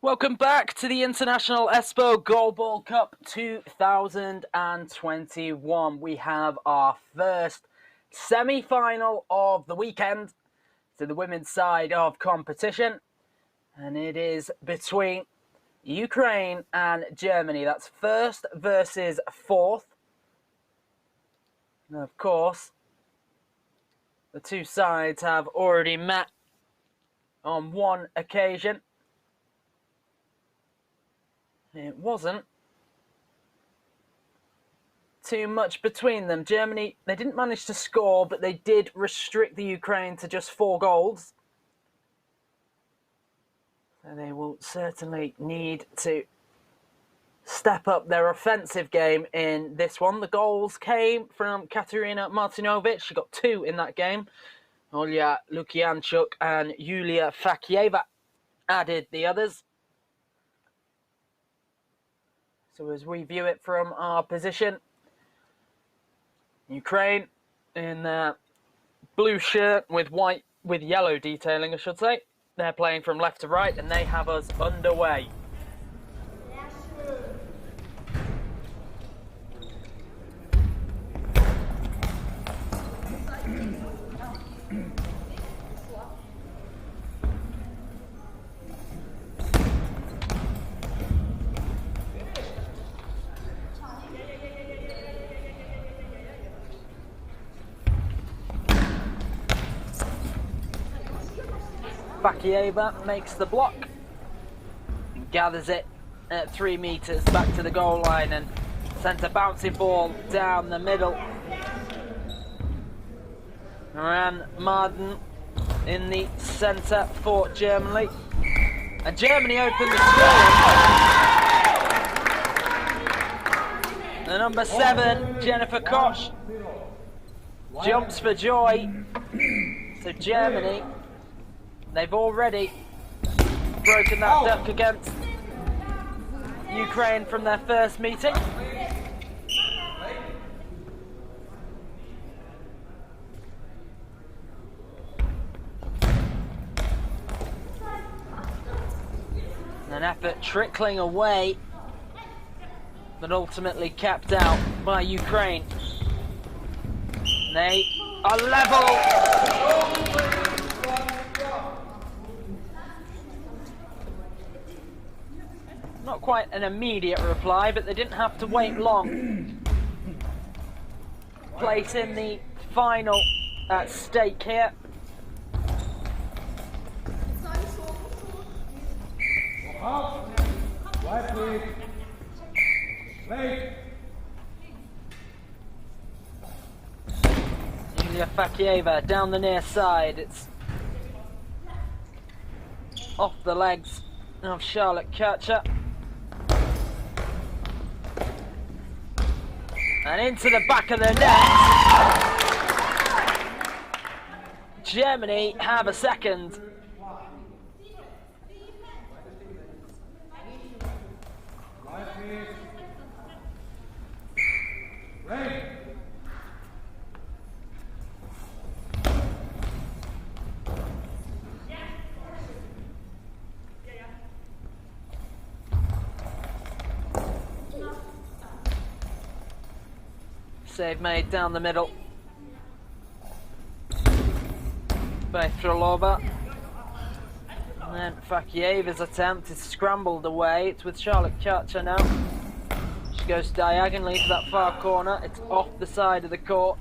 Welcome back to the International Espoo Goalball Cup 2021. We have our first semi-final of the weekend to the women's side of competition. And it is between Ukraine and Germany. That's first versus fourth. And of course, the two sides have already met on one occasion. It wasn't too much between them. Germany, they didn't manage to score, but they did restrict the Ukraine to just 4 goals. So they will certainly need to step up their offensive game in this one. The goals came from Katerina Martinovic. She got 2 in that game. Olya Lukianchuk and Yulia Fakieva added the others. So as we view it from our position, Ukraine in their blue shirt with yellow detailing, I should say. They're playing from left to right and they have us underway. Fakieva makes the block, gathers it at 3 meters back to the goal line and sends a bouncing ball down the middle. Ran Marden in the centre for Germany. And Germany opened the score. The number 7, Jennifer Koch, jumps for joy. So Germany, they've already broken that duck against Ukraine from their first meeting. An effort trickling away, but ultimately kept out by Ukraine. They are level. Not quite an immediate reply, but they didn't have to wait long. Place in the final at stake here. Yulia Fakieva down the near side. It's off the legs of Charlotte Kircher. And into the back of the net. Germany have a second. Save made down the middle by Frolova. And then Fakieva's attempt is scrambled away. It's with Charlotte Kircher now. She goes diagonally to that far corner. It's off the side of the court.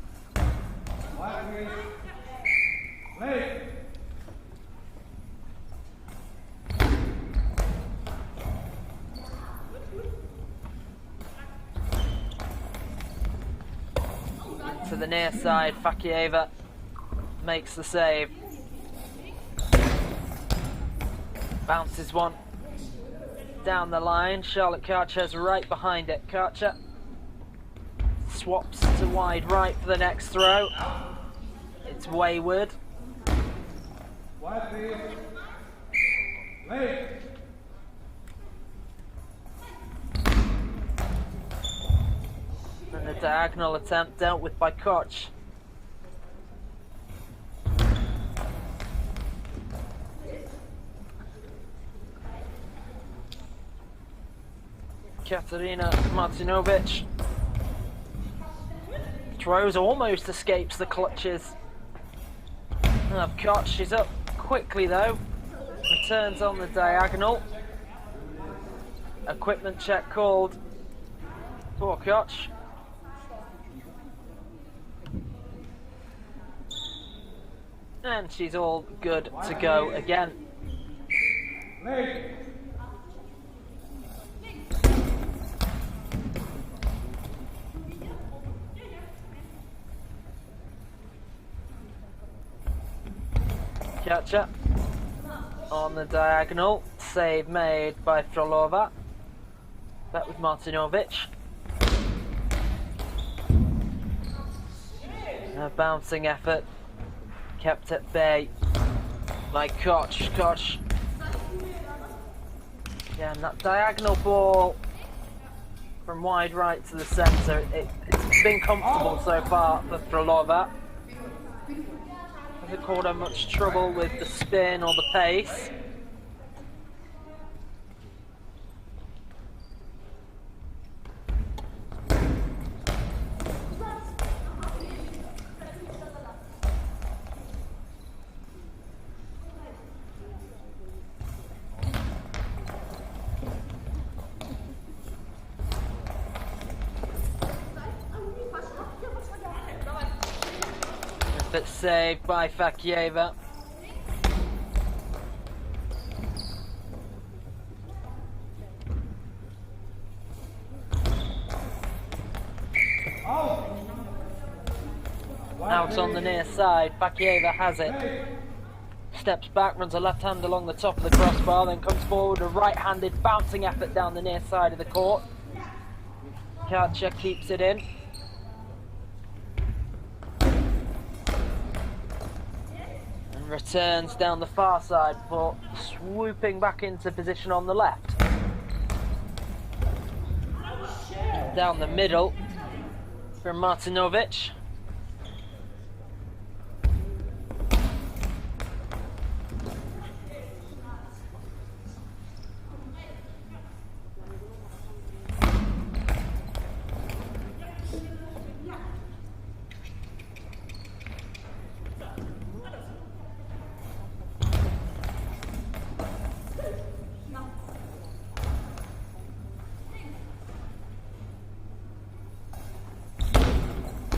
To the near side, Fakieva makes the save. Bounces one down the line. Charlotte Kircher's right behind it. Kircher swaps to wide right for the next throw. It's wayward. And the diagonal attempt dealt with by Koch. Katarina Martinovic throws, almost escapes the clutches of Koch. She's up quickly though, returns on the diagonal. Equipment check called for Koch. And she's all good to go again. Catcher on the diagonal, save made by Frolova. Back with Martinovic. A bouncing effort, kept at bay by Koch. Koch. Yeah, and that diagonal ball from wide right to the centre, it's been comfortable so far for Frolova. Hasn't caused her much trouble with the spin or the pace. Effort saved by Fakieva. Out on the near side, Fakieva has it. Steps back, runs a left hand along the top of the crossbar, then comes forward, a right-handed bouncing effort down the near side of the court. Karcher keeps it in. And returns down the far side for swooping back into position on the left. Down the middle from Martinovic.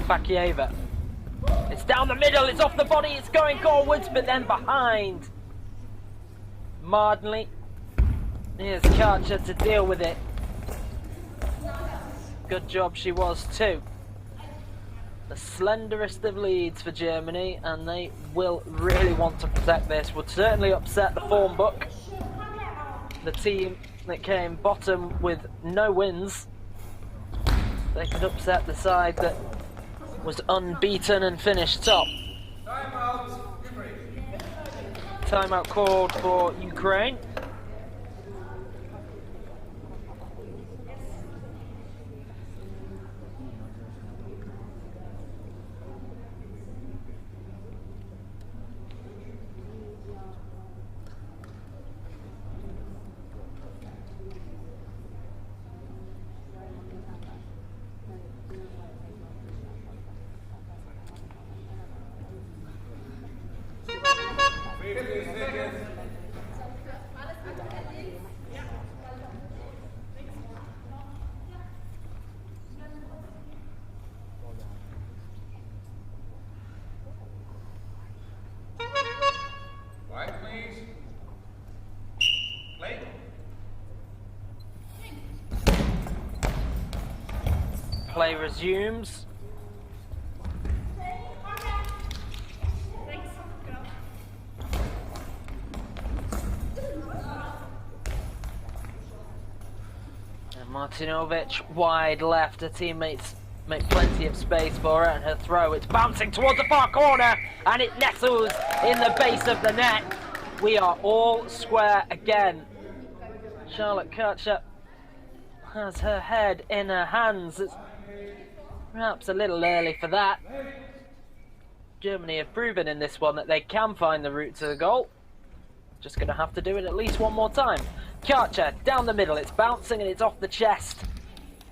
Fakieva. It's down the middle, it's off the body, it's going forwards, but then behind. Mardenly. Here's Karcher to deal with it. Good job she was too. The slenderest of leads for Germany, and they will really want to protect this. Would certainly upset the form book. The team that came bottom with no wins. They could upset the side that was unbeaten and finished top. Timeout called for Ukraine. Play resumes. And Martinovic wide left. Her teammates make plenty of space for her, and her throw, it's bouncing towards the far corner, and it nestles in the base of the net. We are all square again. Charlotte Karcher has her head in her hands. It's perhaps a little early for that. Germany have proven in this one that they can find the route to the goal. Just going to have to do it at least one more time. Karcher down the middle. It's bouncing and it's off the chest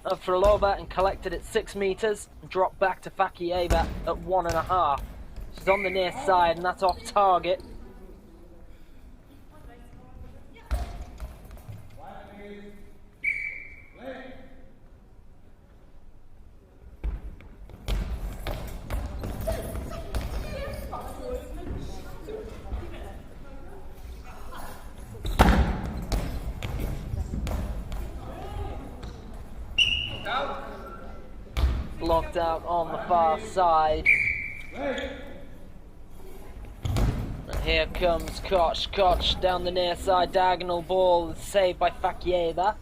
of Frolova and collected at 6 meters and dropped back to Fakieva at 1.5. She's on the near side and that's off target. Blocked out on the far side. And here comes Koch. Koch down the near side, diagonal ball saved by Fakieva.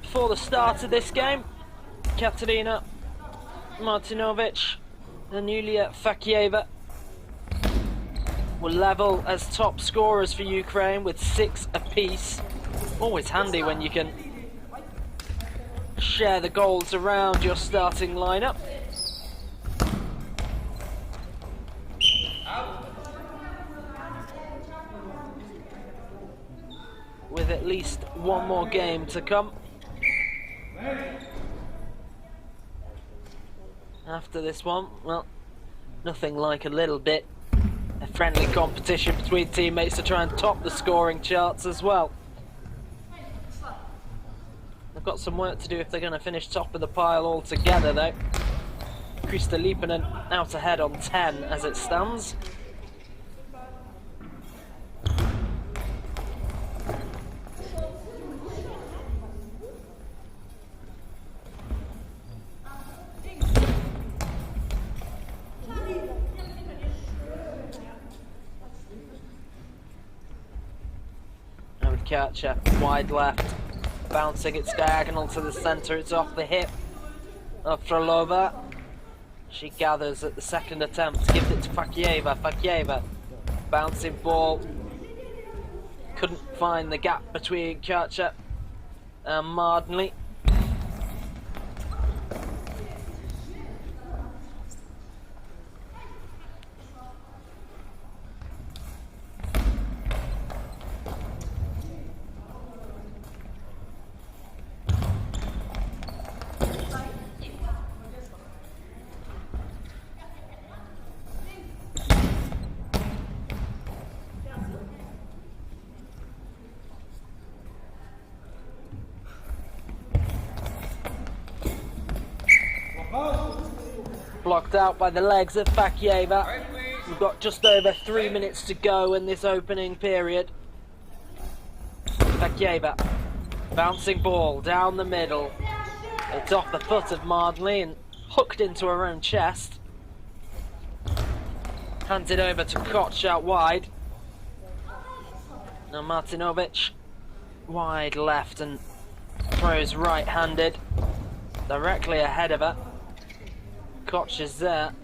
Before the start of this game, Katerina Martinovic and Yulia Fakieva were level as top scorers for Ukraine with 6 apiece. Always handy when you can share the goals around your starting lineup. With at least one more game to come. After this one, well, nothing like a little bit a friendly competition between teammates to try and top the scoring charts as well. They've got some work to do if they're going to finish top of the pile altogether though. Krista Lippinen out ahead on 10 as it stands. Karcher, wide left, bouncing its diagonal to the centre, it's off the hip of Frolova. She gathers at the second attempt, gives it to Fakieva. Fakieva, bouncing ball, couldn't find the gap between Karcher and Mardenley. Blocked out by the legs of Fakieva. We've got just over 3 minutes to go in this opening period. Fakieva, bouncing ball down the middle. It's off the foot of Mardenley and hooked into her own chest. Hands it over to Koch out wide. Now Martinovic, wide left and throws right-handed, directly ahead of her. Koch is there.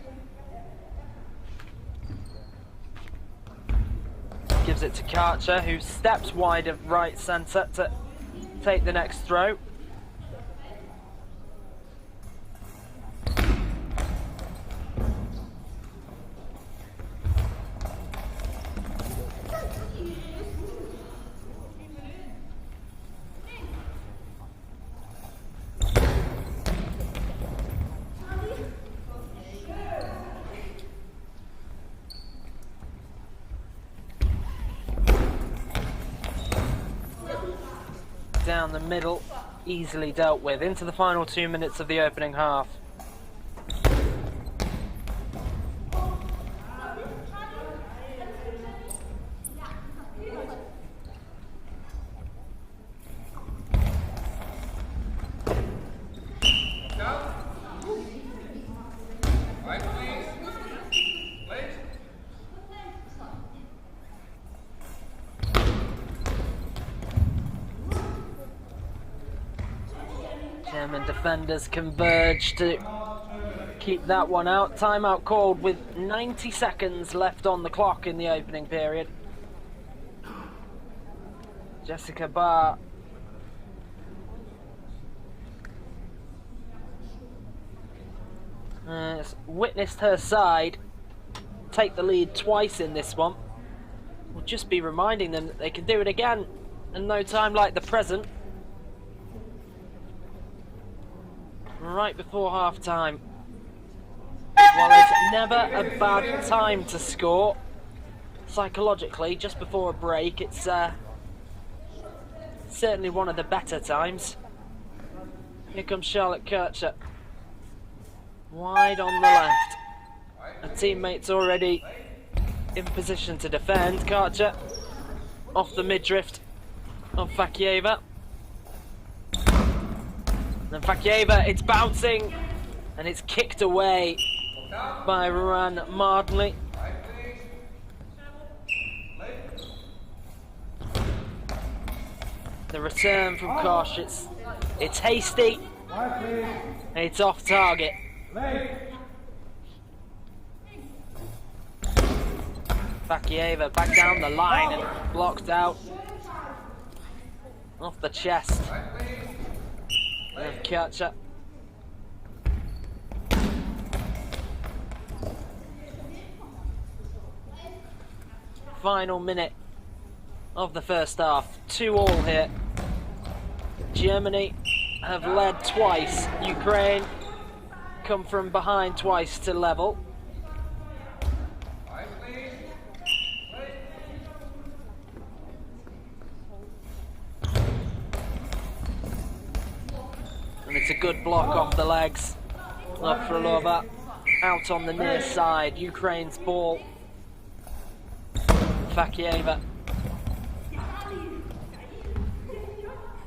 Gives it to Karcher, who steps wide of right centre to take the next throw. Down the middle, easily dealt with. Into the final 2 minutes of the opening half. German defenders converge to keep that one out. Timeout called with 90 seconds left on the clock in the opening period. Jessica Barr has witnessed her side take the lead twice in this one. We'll just be reminding them that they can do it again in no time like the present. Right before half time. Well, it's never a bad time to score. Psychologically, just before a break, it's certainly one of the better times. Here comes Charlotte Kircher. Wide on the left. Her teammate's already in position to defend. Kircher off the midriff of Fakieva. And Fakieva, it's bouncing and it's kicked away by Ruan Mardley. The return from Kosh, it's hasty and it's off target. Fakieva back down the line and blocked out off the chest of Kircher. Final minute of the first half, 2-2 here. Germany have led twice. Ukraine come from behind twice to level. And it's a good block off the legs of Frolova. Out on the near side, Ukraine's ball. Fakieva.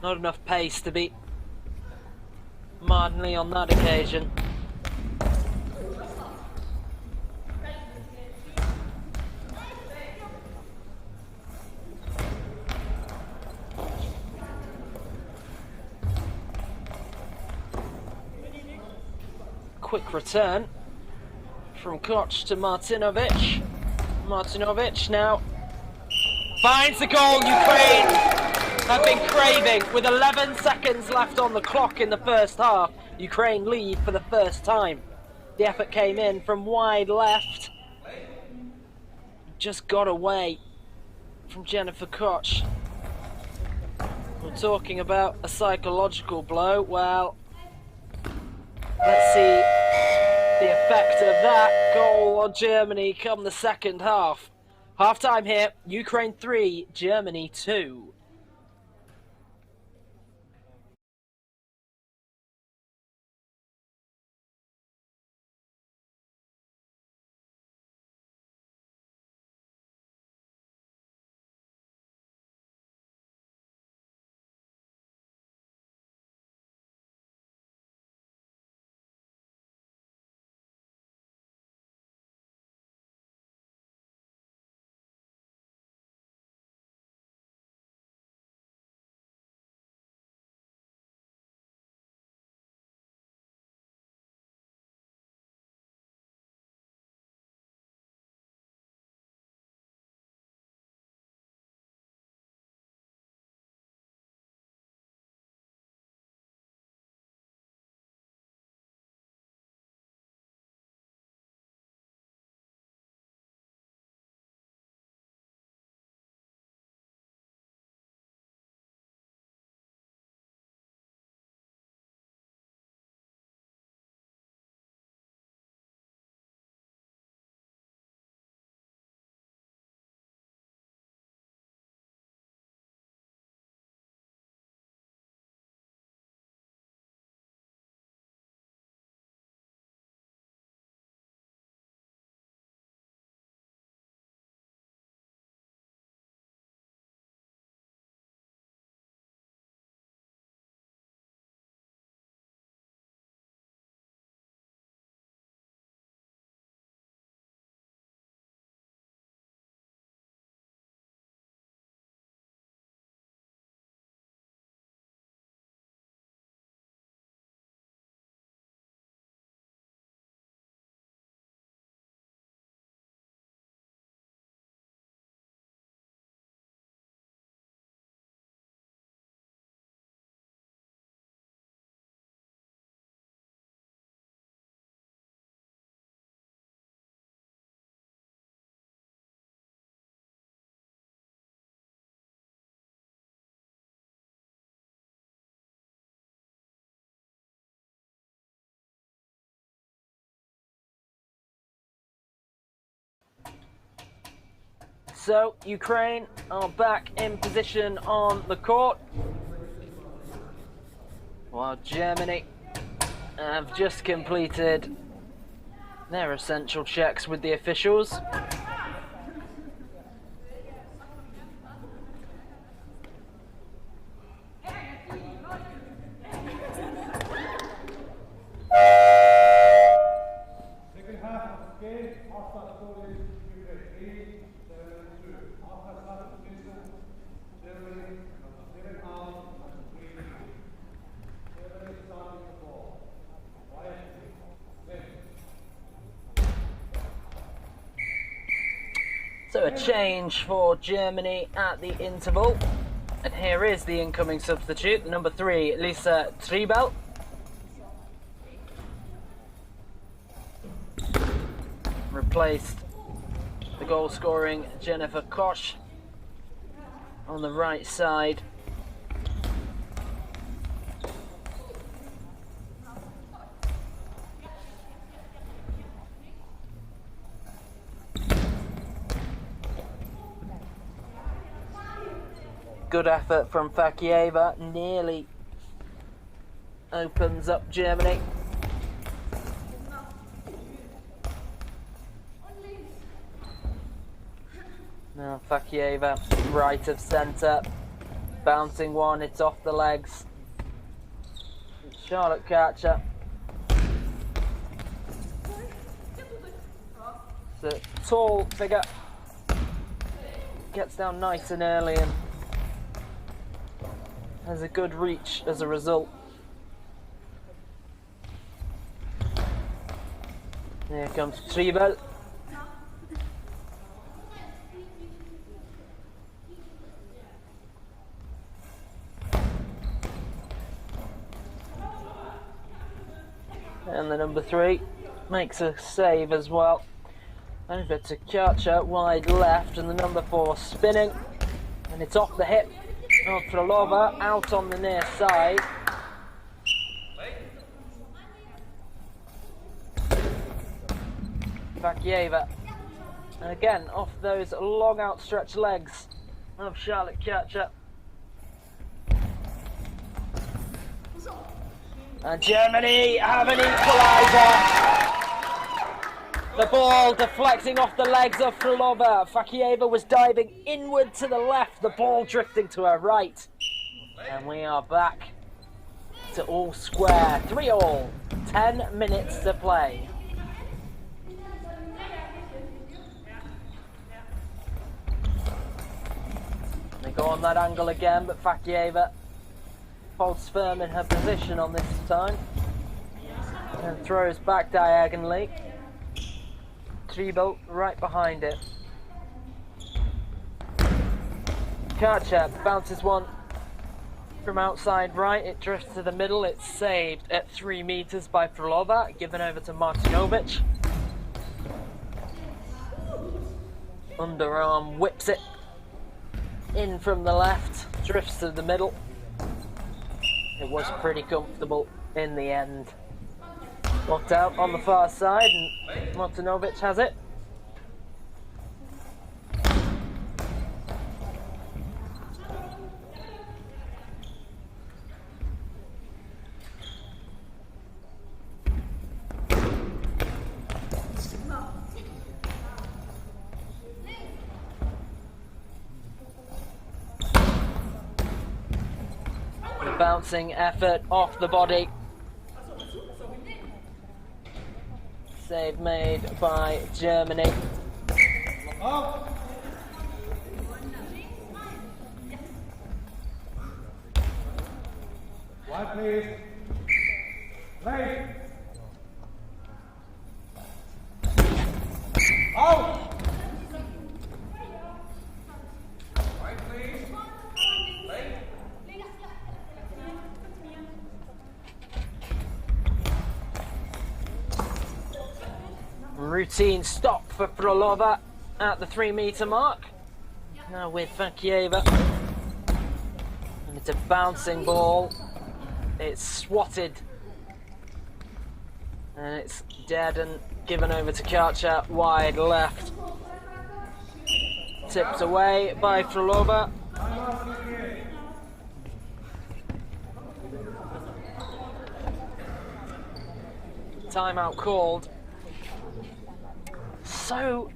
Not enough pace to beat Mardley on that occasion. Quick return from Koch to Martinovic. Martinovic now finds the goal. Ukraine have been craving. With 11 seconds left on the clock in the first half, Ukraine lead for the first time. The effort came in from wide left. Just got away from Jennifer Koch. We're talking about a psychological blow. Well, let's see the effect of that goal on Germany come the second half. Half time here, Ukraine 3, Germany 2. So Ukraine are back in position on the court, while Germany have just completed their essential checks with the officials. So a change for Germany at the interval. And here is the incoming substitute, number 3, Lisa Triebel. Replaced the goal-scoring Jennifer Koch on the right side. Good effort from Fakieva, nearly opens up Germany. Now Fakieva, right of centre, bouncing one, it's off the legs. Charlotte Karcher. It's a tall figure, gets down nice and early and has a good reach as a result. Here comes Triebel. And the number 3 makes a save as well. Over to Karcher, wide left, and the number 4 spinning. And it's off the hip. Oh, Frolova out on the near side. Fakieva. And again, off those long outstretched legs of Charlotte Karcher. And Germany have an equaliser. The ball deflecting off the legs of Frolova. Fakieva was diving inward to the left, the ball drifting to her right. And we are back to all square. 3-all, 10 minutes to play. They go on that angle again, but Fakieva holds firm in her position on this time. And throws back diagonally. Triebel right behind it. Karcher bounces one from outside right. It drifts to the middle. It's saved at 3 meters by Frolova. Given over to Martinovic. Underarm whips it in from the left. Drifts to the middle. It was pretty comfortable in the end. Locked out on the far side, and Martinovic has it. The bouncing effort off the body. Save made by Germany. One, please. Play. Out. Right, please. Play. Routine stop for Frolova at the 3 meter mark. Now with Fakieva. And it's a bouncing ball. It's swatted. And it's dead and given over to Karcher, wide left. Tipped away by Frolova. Timeout called. So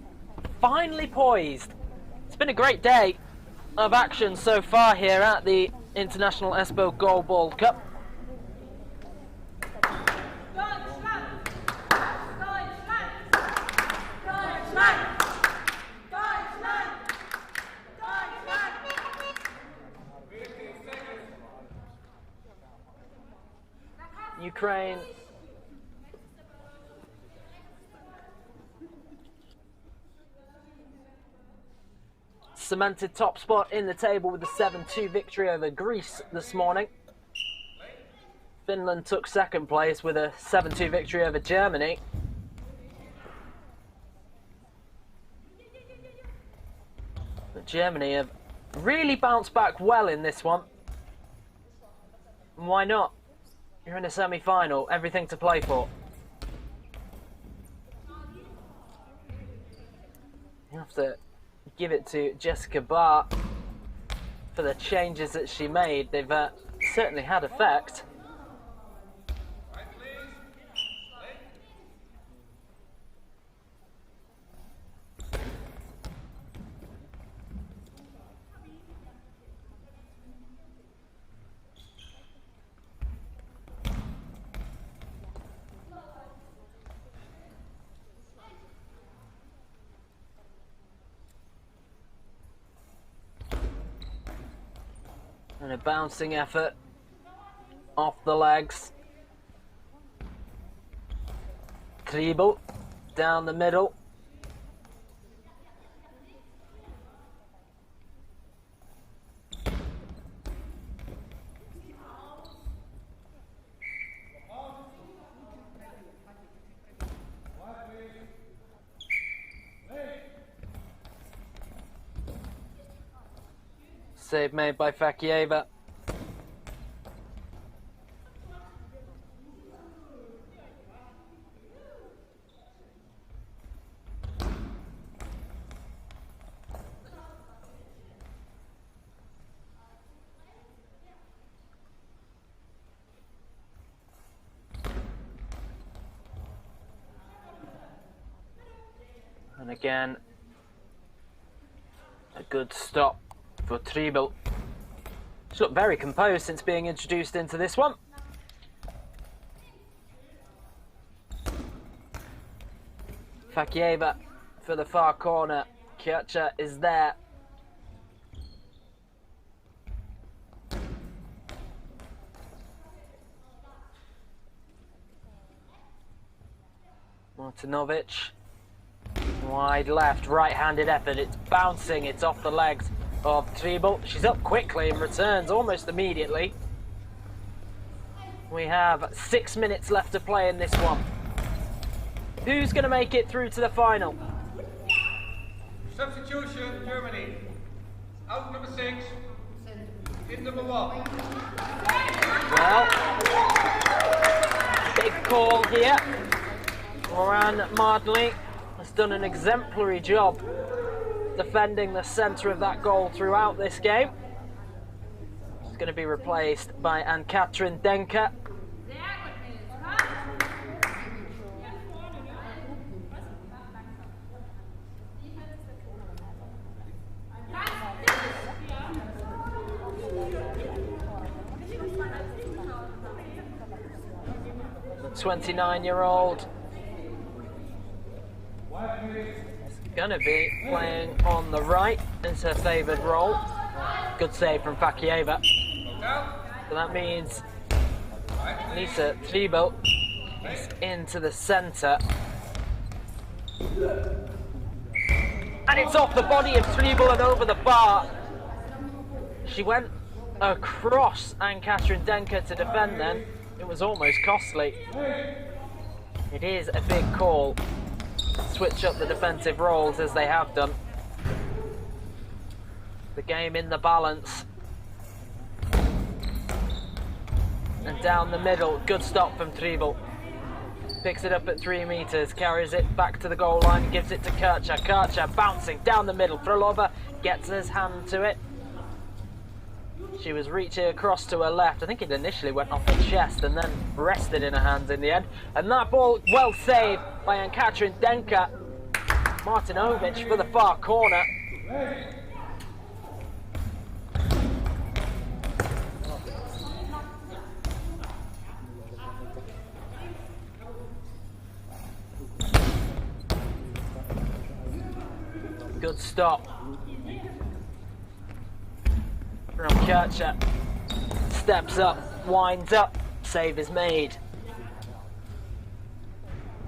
finely poised. It's been a great day of action so far here at the International Espoo Goalball Cup. Ukraine cemented top spot in the table with a 7-2 victory over Greece this morning. Finland took second place with a 7-2 victory over Germany. But Germany have really bounced back well in this one. And why not? You're in a semi-final, everything to play for. You have to give it to Jessica Barr for the changes that she made. They've certainly had effect. And a bouncing effort off the legs. Kriebel down the middle. Save made by Fakieva. And again, a good stop for Kriebel. She's looked very composed since being introduced into this one. Fakieva for the far corner. Kjærcha is there. Martinovic. Wide left, right-handed effort. It's bouncing, it's off the legs of Kriebel. She's up quickly and returns almost immediately. We have 6 minutes left to play in this one. Who's going to make it through to the final? Substitution, Germany. Out number 6, in number 1. Well, big call here. Moran Mardley has done an exemplary job defending the centre of that goal throughout this game. She's going to be replaced by Ann-Katrin Denker. The 29-year-old going to be playing on the right as her favoured role. Good save from Fakieva. So that means Lisa Kriebel is into the centre. And it's off the body of Kriebel and over the bar. She went across Ann-Katrin Denker to defend then. It was almost costly. It is a big call. Switch up the defensive roles as they have done. The game in the balance. And down the middle, good stop from Kriebel. Picks it up at 3 meters, carries it back to the goal line, gives it to Kircher. Kircher bouncing down the middle. Frolova gets his hand to it. She was reaching across to her left. I think it initially went off her chest and then rested in her hands in the end. And that ball well saved by Ann-Katrin Denker. Martinovic for the far corner. Good stop from Kircher. Steps up, winds up, save is made.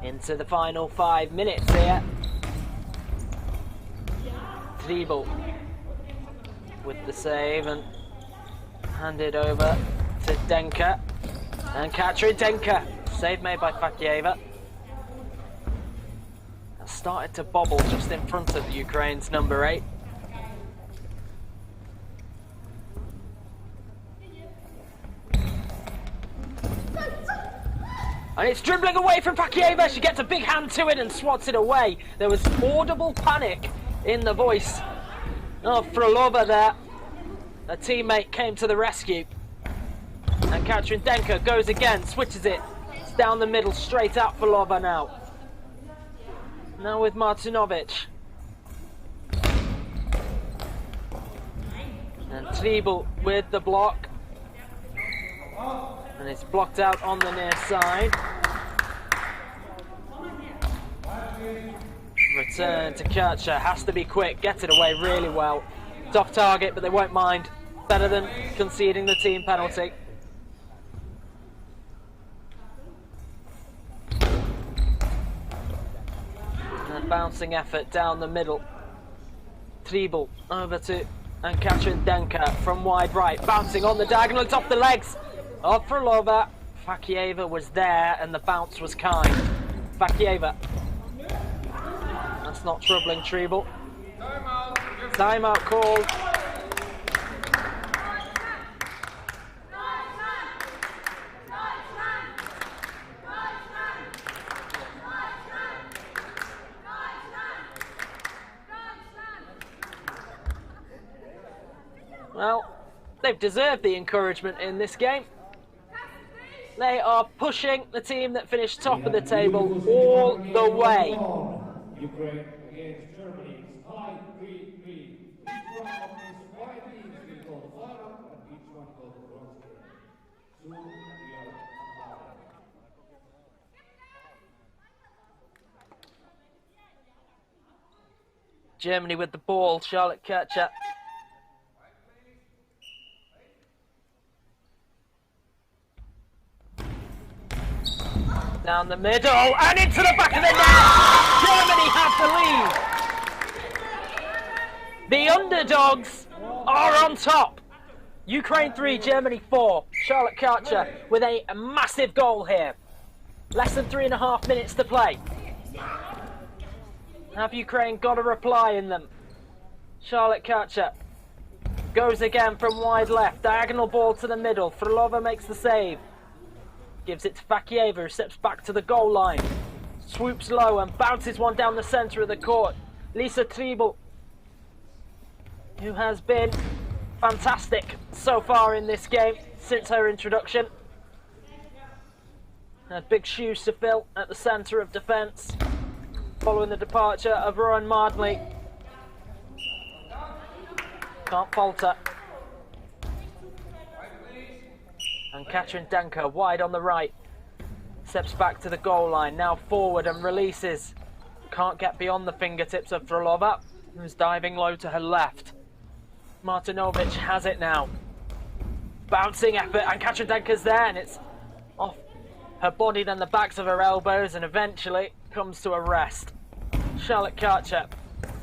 Into the final 5 minutes here. Triebel with the save and handed over to Denker. And Katrin Denker. Save made by Fakieva. Started to bobble just in front of Ukraine's number 8. And it's dribbling away from Fakieva. She gets a big hand to it and swats it away. There was audible panic in the voice of Frolova there. A teammate came to the rescue. And Katrin Denker goes again, switches it. It's down the middle, straight out for Frolova now. Now with Martinovic. And Triebel with the block. And it's blocked out on the near side. Return to Kircher. Has to be quick. Gets it away really well. Tough target, but they won't mind. Better than conceding the team penalty. Bouncing effort down the middle. Triebel over to Ann-Katrin Denker from wide right. Bouncing on the diagonal, it's off the legs of Frolova. Fakieva was there and the bounce was kind. Fakieva. That's not troubling Triebel. Timeout called. Well, they've deserved the encouragement in this game. They are pushing the team that finished top of the table all the way. Ukraine against Germany. It's 5-3-3. Each one of these 5 teams will go to final and each one go to bronze game. Soon we are at final. Germany with the ball, Charlotte Kircher. Down the middle and into the back of the net. Germany have the lead. The underdogs are on top. Ukraine 3, Germany 4. Charlotte Kircher with a massive goal here. Less than 3.5 minutes to play. Have Ukraine got a reply in them? Charlotte Kircher goes again from wide left. Diagonal ball to the middle. Frolova makes the save. Gives it to Fakieva, who steps back to the goal line. Swoops low and bounces one down the centre of the court. Lisa Triebel, who has been fantastic so far in this game since her introduction. Had big shoes to fill at the centre of defence following the departure of Rowan Mardley. Can't falter. And Katrin Denker wide on the right. Steps back to the goal line. Now forward and releases. Can't get beyond the fingertips of Frolova, who's diving low to her left. Martinovic has it now. Bouncing effort, and Katrin Denker's there, and it's off her body, then the backs of her elbows, and eventually comes to a rest. Charlotte Kircher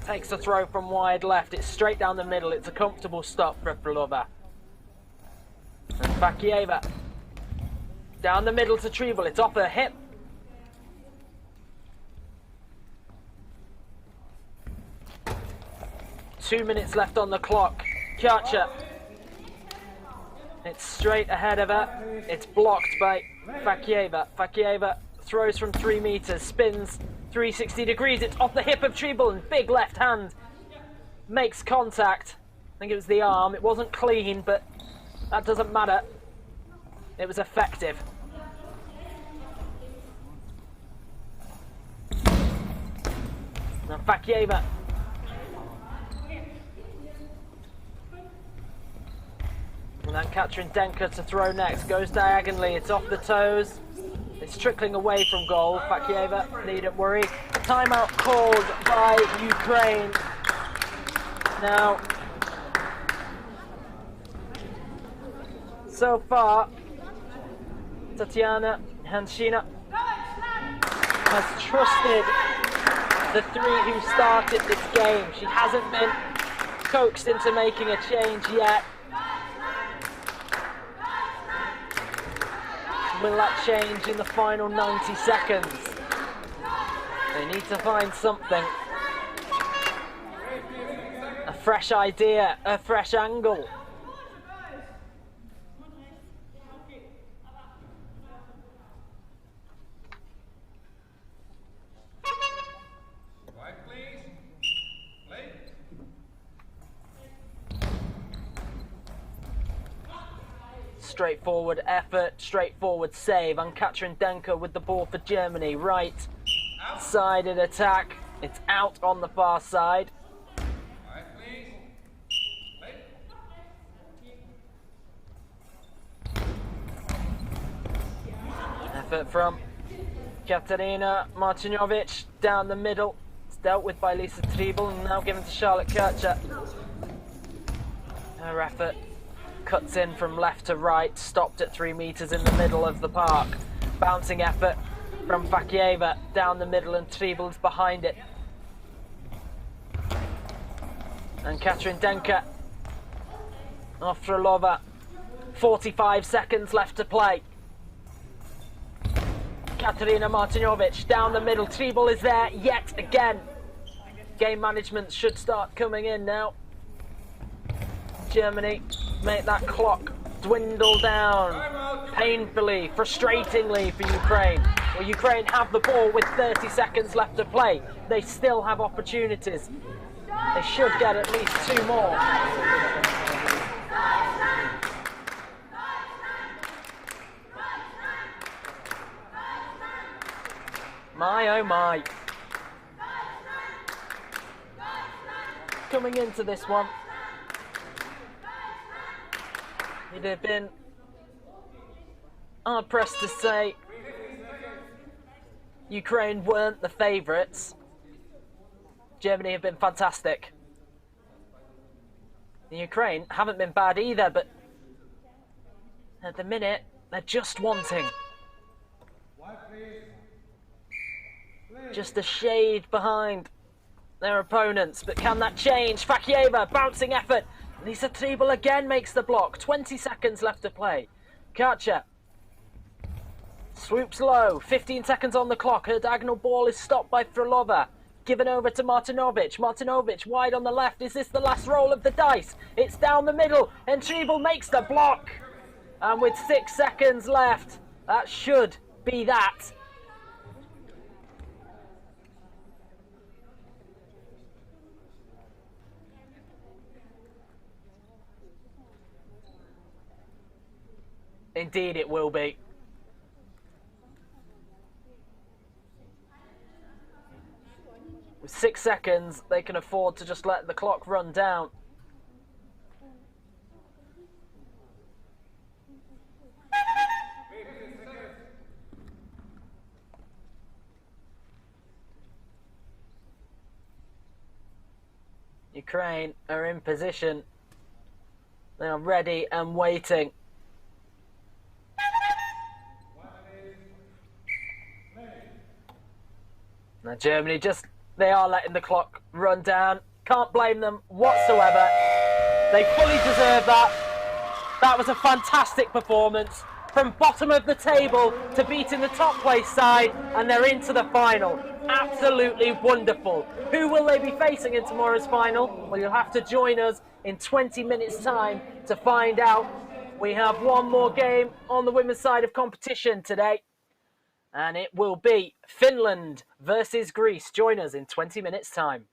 takes a throw from wide left. It's straight down the middle. It's a comfortable stop for Frolova. And Fakieva down the middle to Triebel. It's off her hip. Two minutes left on the clock. Kircher. It's straight ahead of her. It's blocked by Fakieva. Fakieva throws from 3 meters, spins 360 degrees. It's off the hip of Treble and big left hand makes contact. I think it was the arm. It wasn't clean, but that doesn't matter. It was effective. Now Fakieva. And then Katrin Denker to throw next. Goes diagonally. It's off the toes. It's trickling away from goal. Fakieva, needn't worry. Timeout called by Ukraine. Now, so far, Tatiana Hanshina has trusted the 3 who started this game. She hasn't been coaxed into making a change yet. Will that change in the final 90 seconds? They need to find something. A fresh idea, a fresh angle. Quiet, please. Play. Straightforward effort, straightforward save. And Katrin Denker with the ball for Germany. Right-sided attack. It's out on the far side. Quiet, please. Play. Effort from Katarina Martinovic down the middle. It's dealt with by Lisa Treble and now given to Charlotte Kircher. Her effort cuts in from left to right, stopped at 3 meters in the middle of the park. Bouncing effort from Fakieva down the middle and Treble's behind it. And Katrin Denker off Frolova. 45 seconds left to play. Katarina Martinovic down the middle. Treble is there yet again. Game management should start coming in now. Germany make that clock dwindle down painfully, frustratingly for Ukraine. Well, Ukraine have the ball with 30 seconds left to play. They still have opportunities. They should get at least 2 more. My oh my. Coming into this one, you'd have been hard pressed to say Ukraine weren't the favourites. Germany have been fantastic. The Ukraine haven't been bad either, but at the minute, they're just wanting. Just a shade behind their opponents, but can that change? Fakieva, bouncing effort. Lisa Treble again makes the block. 20 seconds left to play. Kircher swoops low. 15 seconds on the clock. Her diagonal ball is stopped by Frolova. Given over to Martinovic. Martinovic wide on the left. Is this the last roll of the dice? It's down the middle, and Treble makes the block. And with 6 seconds left, that should be that. Indeed it will be. With 6 seconds, they can afford to just let the clock run down. Ukraine are in position. They are ready and waiting. Now Germany they are letting the clock run down. Can't blame them whatsoever. They fully deserve that. That was a fantastic performance. From bottom of the table to beating the top place side, and they're into the final. Absolutely wonderful. Who will they be facing in tomorrow's final? Well, you'll have to join us in 20 minutes time to find out. We have one more game on the women's side of competition today. And it will be Finland versus Greece. Join us in 20 minutes' time.